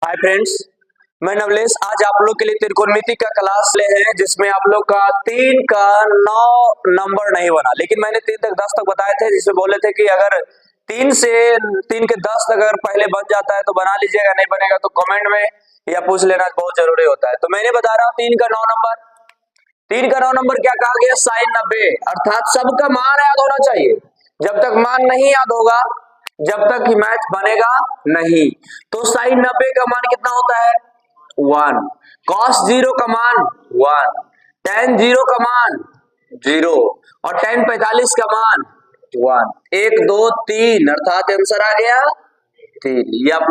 Hi friends, मैं नवलेश आज आप लोग के लिए त्रिकोणमिति का क्लास ले हैं जिसमें आप लोग का 3 का 9 नंबर नहीं बना, लेकिन मैंने 3 तक 10 तक बताए थे जिसमें बोले थे कि अगर 3 से 3 के 10 तक अगर पहले बन जाता है तो बना लीजिएगा, नहीं बनेगा तो कमेंट में या पूछ लेना बहुत जरूरी होता है। तो मैंने बता रहा हूँ 3 का 9 नंबर। 3 का 9 नंबर क्या कहा गया? साइन 90, अर्थात सबका मान याद होना चाहिए। जब तक मान नहीं याद होगा जब तक ही मैथ बनेगा नहीं। तो साइन 90 का मान कितना होता है? 1। कॉस 0 का मान 1, tan 0 का मान 0 और tan 45 का मान 1। 1 2 3 अर्थात आंसर आ गया 3। ये आप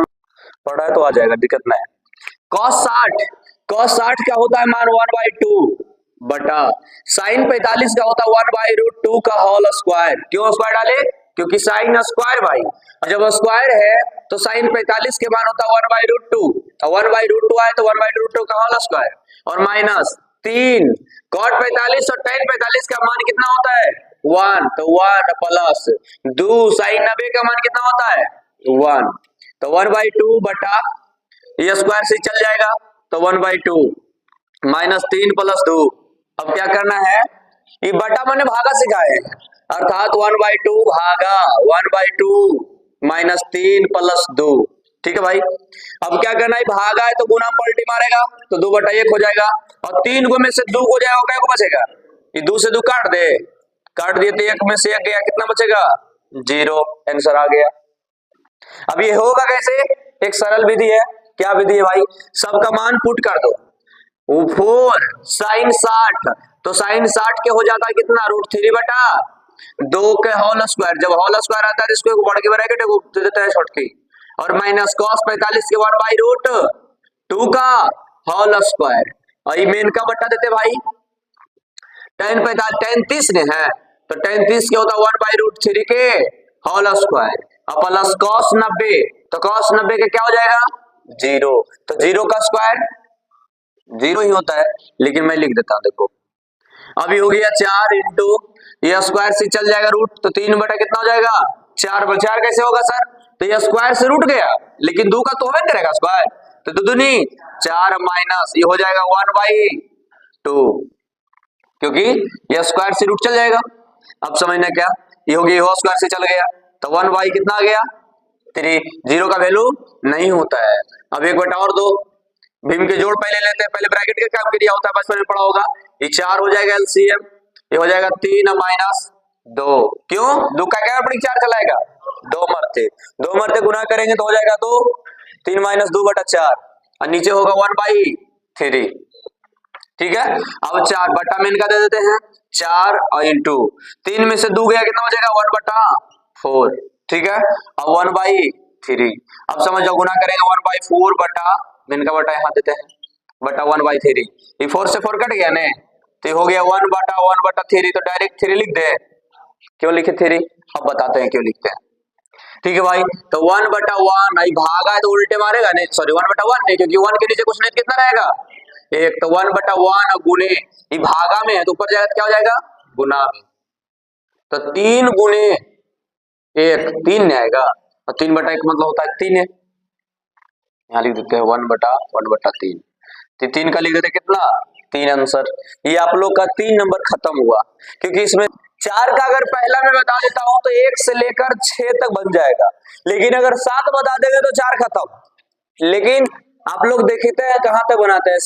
पढ़ा है तो आ जाएगा, दिक्कत नहीं है। कॉस 60 का होता है मान 1/2 बटा साइन 45 का होता है 1/√2 का होल स्क्वायर। क्यों स्क्वायर डाले? क्योंकि साइन स्क्वायर भाई, और जब स्क्वायर है तो साइन 45 के मान होता है 1/√2 और 1/√2 आए तो 1/√2 का होल स्क्वायर और माइनस 3 cot 45 और tan 45 का मान कितना होता है? 1, तो 1 प्लस 2 साइन 90 का मान कितना होता है? 1, तो 1/2 बटा ये स्क्वायर से चल जाएगा तो 1/2 माइनस 3 प्लस 2। अब क्या करना है? ये बटा मैंने भागा सिखाए, अर्थात 1/2 भागा 1/2 माइनस 3 प्लस 2। ठीक है भाई। अब क्या करना है? भागा है तो गुना पलटी मारेगा तो 2/1 हो जाएगा और 3 गो में से 2 हो जाएगा, क्या को बचेगा? ये 2 से 2 काट दिए तो 1 में से 1 गया, कितना बचेगा? 0। आंसर आ गया। अब ये होगा कैसे? एक सरल विधि है। क्या विधि है भाई? सबका मान पुट कर दो। 4 साइन 60 तो साइन 60 के हो जाता है कितना? √3 बटा 2 के होल स्क्वायर। जब होल स्क्वायर आता है इसको बढ़ के ब्रैकेट दे देता है छोड़ के, और माइनस cos 45 के 1/√2 का होल स्क्वायर और ये मेन का बटा देते भाई। tan 30 ने है तो tan 30 के होता है 1/√3 के होल स्क्वायर और प्लस cos 90 तो cos 90 के क्या हो जाएगा? 0। तो 0 का स्क्वायर 0 ही होता है, लेकिन मैं लिख देता हूं देखो। अभी हो गया 4 इंटू ये स्क्वायर से चल जाएगा रूट, तो 3 बटा कितना हो जाएगा? 4 कैसे होगा सर? तो ये स्क्वायर से रूट गया लेकिन 2 का तो होगा करेगा स्क्वायर, तो 2 दूनी 4 माइनस ये हो जाएगा 1/2 क्योंकि ये स्क्वायर से रूट चल जाएगा। अब समझना क्या? ये हो गया स्क्वायर से चल गया तो 1 कितना आ गया? 3। 0 का वैल्यू नहीं होता है। अब 1/2 और 2 भीम के जोड़ पहले लेते हैं, पहले ब्रैकेट का काम किया होता है, बचपन में पढ़ा होगा। ये 4 हो जाएगा एलसीएम, ये हो जाएगा 3 माइनस 2। क्यों? 2 का क्या पड़ी 4 चलाएगा? 2 मरते गुना करेंगे तो हो जाएगा 2। 3 माइनस 2/4 और नीचे होगा 1/3। ठीक है। अब 4 बटा में इनका दे देते हैं 4 और इंटू 3 में से 2 गया कितना बचेगा? 1/4। ठीक है। अब 1/3 अब समझ जाओ, गुना करेंगे 1/4 बटा मेन का बटा यहाँ देते हैं बटा 1/3। ये 4 से 4 कट गया ने तो हो गया 1/1/3, तो डायरेक्ट 3 लिख दे। क्यों लिखे 3? अब बताते हैं क्यों लिखते हैं। ठीक है भाई। तो 1/1 आई भागा है तो उल्टे मारेगा नहीं, सॉरी 1/1 नहीं, क्योंकि 1 के नीचे कुछ नहीं, कितना रहेगा? 1, तो 1/1 और गुने ये भागा में है तो ऊपर जाएगा तो क्या हो जाएगा? गुना में, तो 3 गुने 1 3 नहीं आएगा और 3/1 मतलब होता है 3 है। यहाँ लिख देते हैं 1/1/3, तो 3 का लिख देते कितना? 3 आंसर। ये आप लोग का 3 नंबर खत्म हुआ, क्योंकि इसमें 4 का अगर पहला मैं बता देता हूं तो 1 से लेकर 6 तक बन जाएगा, लेकिन अगर 7 बता देंगे तो 4 खत्म। लेकिन आप लोग देखते हैं कहां तक बनाते हैं।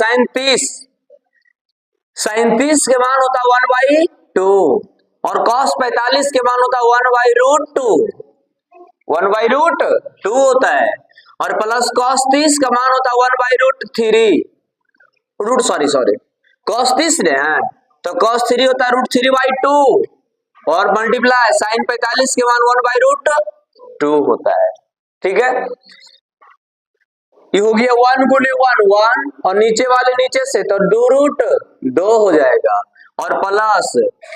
37 के मान होता है 1/2 और cos 45 के मान होता है 1/√2 होता है, और प्लस cos 30 का मान होता है 1/√3 cos 30 ने है तो cos 3 होता है √3/2 और मल्टीप्लाई sin 45 के मान 1/√2 होता है। ठीक है। ये हो गया 1 गुने 1 और नीचे वाले नीचे से तो 2√2 हो जाएगा और प्लस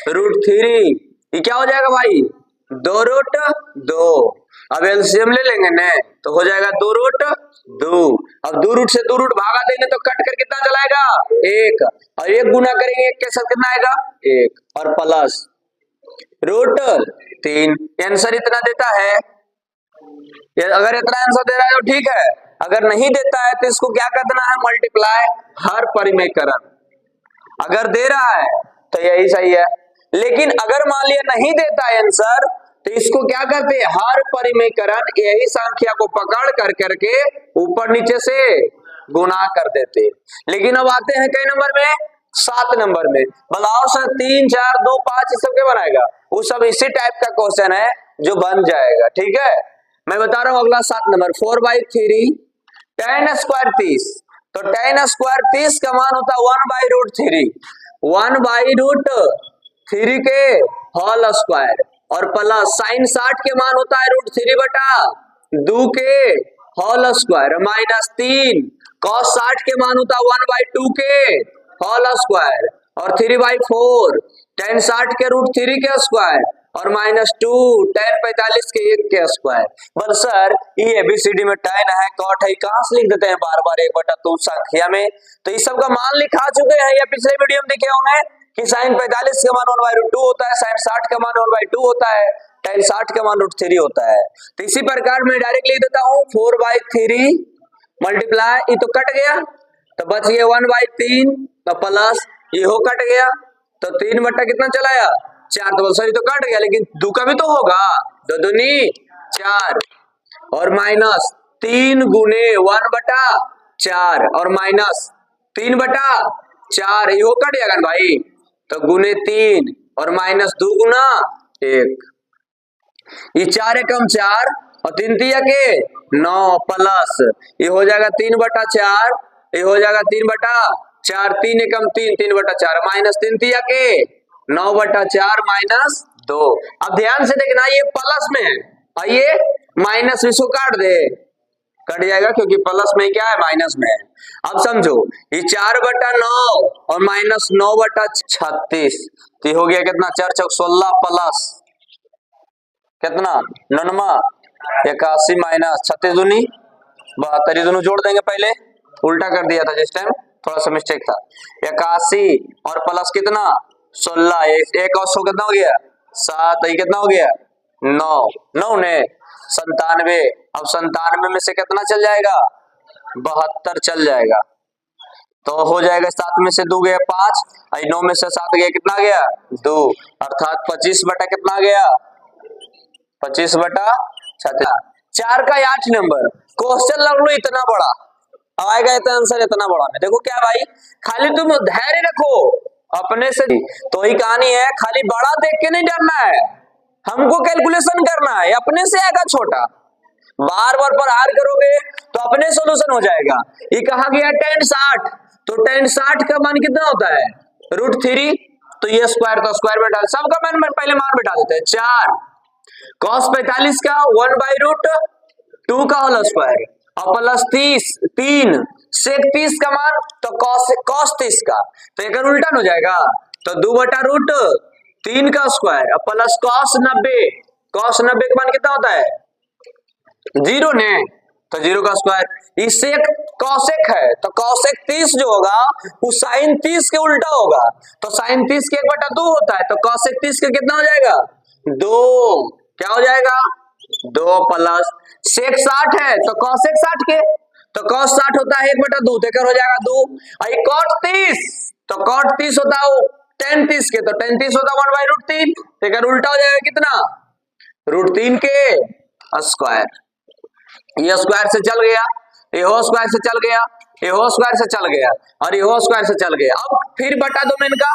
√3 ये क्या हो जाएगा भाई? 2√2। अब एलसीएम ले लेंगे ने तो हो जाएगा 2√2। अब 2 रूट से 2 रूट भागा देंगे तो कट कर कितना चलाएगा? 1, और 1 गुना करेंगे 1 के साथ कितना आएगा? 1 और प्लस √3। आंसर इतना देता है अगर इतना आंसर दे रहा है तो ठीक है, अगर नहीं देता है तो इसको क्या करना है, मल्टीप्लाई हर परिमेयकरण। अगर दे रहा है तो यही सही है, लेकिन अगर मान लिया नहीं देता है आंसर तो इसको क्या करते हैं, हर परिमेयकरण यही संख्या को पकड़ कर करके ऊपर नीचे से गुना कर देते। लेकिन अब आते हैं कई नंबर में, 7 नंबर में। बताओ सर 3 4 2 5 ये सब क्या बनाएगा, वो सब इसी टाइप का क्वेश्चन है जो बन जाएगा। ठीक है, मैं बता रहा हूं अगला 7 नंबर, 4/3 tan स्क्वायर 30। तो tan स्क्वायर 30 का मान होता है 1/√3, 1/√3 के होल स्क्वायर, और प्लस साइन 60 के मान होता है √3/2 के होल स्क्वायर, माइनस 3 cos 60 के मान होता है 1/2 के होल स्क्वायर, और 3/4 tan 60 के √3 के स्क्वायर, और -2 tan 45 के 1 के स्क्वायर। बल सर ये एबीसीडी में tan है cot है, कहां से लिख देते हैं बार बार 1/2 संख्या में। तो इस सब का मान लिखा चुके हैं, या पिछले वीडियो में देखे होंगे कि sin 45 का मान 1/2 होता है, sin 60 का मान 1/2 होता है, tan 60 का मान √3 होता है। तो इसी प्रकार मैं डायरेक्ट लिख देता हूं 4/3 मल्टीप्लाई, ये तो कट गया तो बच गया 1/3, तो प्लस ये हो कट गया तो 3 बटा कितना चलाया 4, तो सर ये तो कट गया, लेकिन 2 का भी तो होगा, 2 दूनी 4, और माइनस 3 गुने 1/4 और माइनस 3/4, ये हो कट जाएगा भाई, तो गुने 3 और माइनस 2 गुना 1, ये 4 एकम 4 और 3 तिया के 9, प्लस ये हो जाएगा 3/4, ये हो जाएगा 3/4, 3 एकम 3, 3/4 माइनस 3 तिया के 9/4 माइनस 2। अब ध्यान से देखना ये प्लस में है और ये माइनस, इसको काट दे, कट जाएगा क्योंकि प्लस में क्या है, माइनस में है। अब समझो ये 4/9 और माइनस 9/36, तो हो गया कितना 4 चौक 16 प्लस कितना 99, 81 माइनस 36 दूनी 72, दोनों जोड़ देंगे, पहले उल्टा कर दिया था जिस टाइम, थोड़ा सा मिस्टेक था। 81 और प्लस कितना 16, एक और 100 कितना हो गया 7, ये कितना हो गया 9, 9 ने 97। अब 97 में से कितना चल जाएगा 72 चल जाएगा, तो हो जाएगा 7 में से 2 गया 5, 9 में से 7 गया कितना गया 2, अर्थात 25 बटा कितना गया 25/36। 4 का 8 नंबर क्वेश्चन लग लो इतना बड़ा, आएगा इतना आंसर इतना बड़ा में। देखो क्या भाई, खाली तुम धैर्य रखो अपने से, तो ही कहानी है, खाली बड़ा देख के नहीं डरना है, हमको कैलकुलेशन करना है, अपने से आएगा छोटा, बार बार प्रहार करोगे तो अपने सोल्यूशन हो जाएगा। ये कहा गया tan 60, तो tan 60 का मान कितना होता है √3, तो ये स्क्वायर, तो स्क्वायर में डाल, सबका मान पहले मान बैठा देते हैं 4, cos 45 का 1/√2 का होल स्क्वायर, और प्लस 3 sec 30 का मान, तो cos 30 का, तो एक उल्टा हो जाएगा, तो 2/√3 का स्क्वायर, और प्लस cos 90 का मान कितना होता है 0 ने, तो 0 का स्क्वायर, इससे cosec है, तो cosec 30 जो होगा वो sin 30 के उल्टा होगा, तो sin 30 के 1/2 होता है, तो cosec 30 के कितना हो जाएगा 2, क्या हो जाएगा 2, प्लस sec 60 है तो cosec 60 के, तो cos 60 होता है 1/2, तो हो जाएगा 2, और cot 30, तो cot 30 होता है tan 30 के, तो tan 30 होता है 1/√3, तो उल्टा हो जाएगा कितना √3 के स्क्वायर, ये स्क्वायर से चल गया, ये हो स्क्वायर से चल गया, ये हो स्क्वायर से चल गया, और ये हो स्क्वायर से चल गया। अब फिर बटा दो में इनका,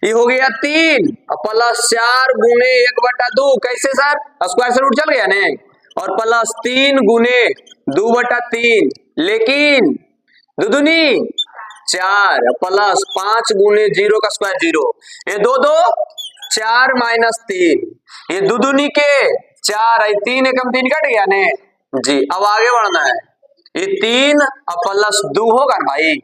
ये हो गया 3 प्लस 4 गुने 1/2, कैसे सर स्क्वायर से रूट चल गया ने, और प्लस 3 गुने 2/3, लेकिन 2 दूनी 4, प्लस 5 गुने 0 का स्क्वायर 0, ये 2 2 4 माइनस 3, ये 2 दूनी के 4, 3 एकम 3 कट गया ने जी। अब आगे बढ़ना है, ये 3 प्लस 2 होगा भाई,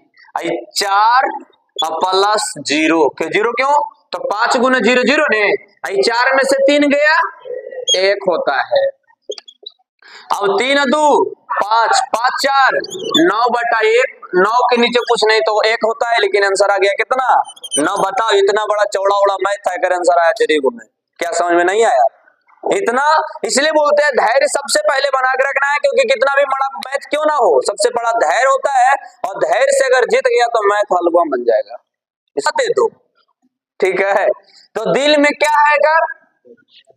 4 प्लस 0 क्यों, तो 5 गुने 0 0 ने, 4 में से 3 गया 1 होता है। अब 3 2 5, 5 4 9/1, 9 के नीचे कुछ नहीं तो 1 होता है, लेकिन आंसर आ गया कितना 9। बताओ इतना बड़ा चौड़ा मैथ है, अगर आंसर आया 3 गुने, क्या समझ में नहीं आया इतना इसलिए बोलते हैं धैर्य सबसे पहले बना के रखना है, क्योंकि कितना भी बड़ा मैथ क्यों ना हो, सबसे बड़ा धैर्य होता है, और धैर्य से अगर जीत गया तो मैथ हलवा बन जाएगा। दे दो, ठीक है। तो दिल में क्या है कर,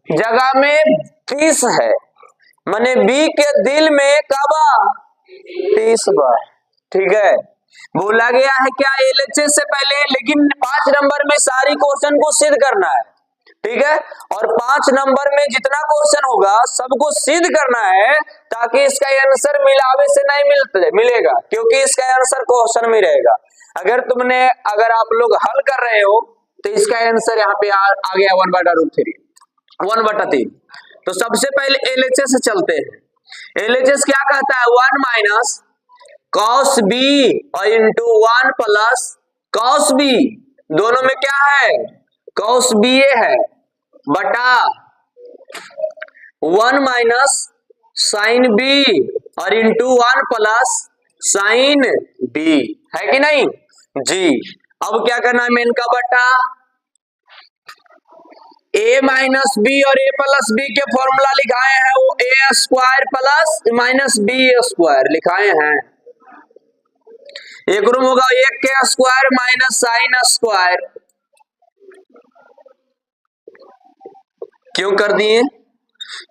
जगह में 30 है, माने बी के दिल में कबा 30 बार, ठीक है। बोला गया है क्या एलएचएस से पहले, लेकिन 5 नंबर में सारी क्वेश्चन को सिद्ध करना है, ठीक है। और 5 नंबर में जितना क्वेश्चन होगा सबको सिद्ध करना है, ताकि इसका आंसर मिलावे से नहीं मिलेगा, क्योंकि इसका आंसर क्वेश्चन में रहेगा। अगर आप लोग हल कर रहे हो तो इसका आंसर यहाँ पे आ गया 1/√3, 1/3। तो सबसे पहले एलएचएस से चलते हैं। एलएचएस क्या कहता है, 1 माइनस कॉस बी और इंटू 1 प्लस कॉस बी, दोनों में क्या है कॉस बी है, बटा 1 माइनस साइन बी और इंटू 1 प्लस साइन बी, है कि नहीं जी। अब क्या करना है, मेन का बटा a माइनस बी और a प्लस बी के फॉर्मूला लिखाए हैं, वो a square plus minus B square लिखाए हैं। एक रूम होगा 1 के स्क्वायर माइनस साइन स्क्वायर, क्यों कर दिए,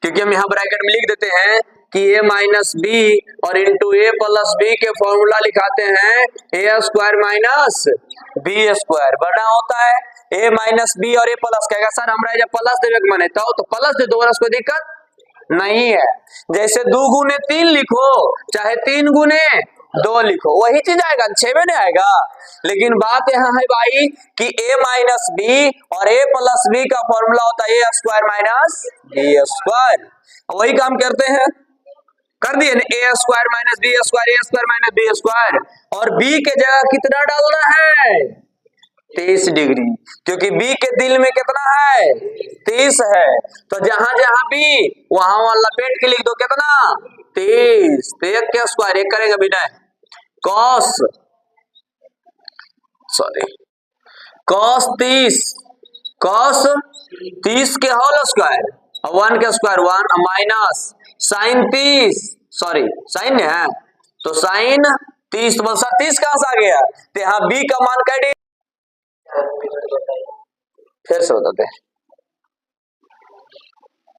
क्योंकि हम यहां ब्रैकेट में लिख देते हैं कि a माइनस बी और इंटू a प्लस बी के फॉर्मूला लिखाते हैं a square minus B square, बड़ा होता है a माइनस बी और a प्लस। कहेगा सर हमरा जब प्लस देवे के मन है तो प्लस दे दो, कोई दिक्कत नहीं है। जैसे 2 गुने 3 लिखो, चाहे 3 गुने 2 लिखो, वही चीज आएगा, 6 में नहीं आएगा। लेकिन बात यहाँ है भाई कि a माइनस बी और a प्लस बी का फॉर्मूला होता है a square minus B square, वही काम करते हैं, कर दिए ना, a square minus B square, a square minus B square, और b के जगह कितना डालना है 30 डिग्री, क्योंकि b के दिल में कितना है 30 है, तो जहां जहां b वहां लपेट के लिख दो कितना 30। तो 1 के स्क्वायर 1 करेगा बिना कॉस कॉस 30 के होल स्क्वायर और 1 के स्क्वायर 1 माइनस साइन 30, साइन है तो साइन 30, तो 30 कहां से आ गया, तो यहाँ b का मान कैसे फिर से बताते हैं।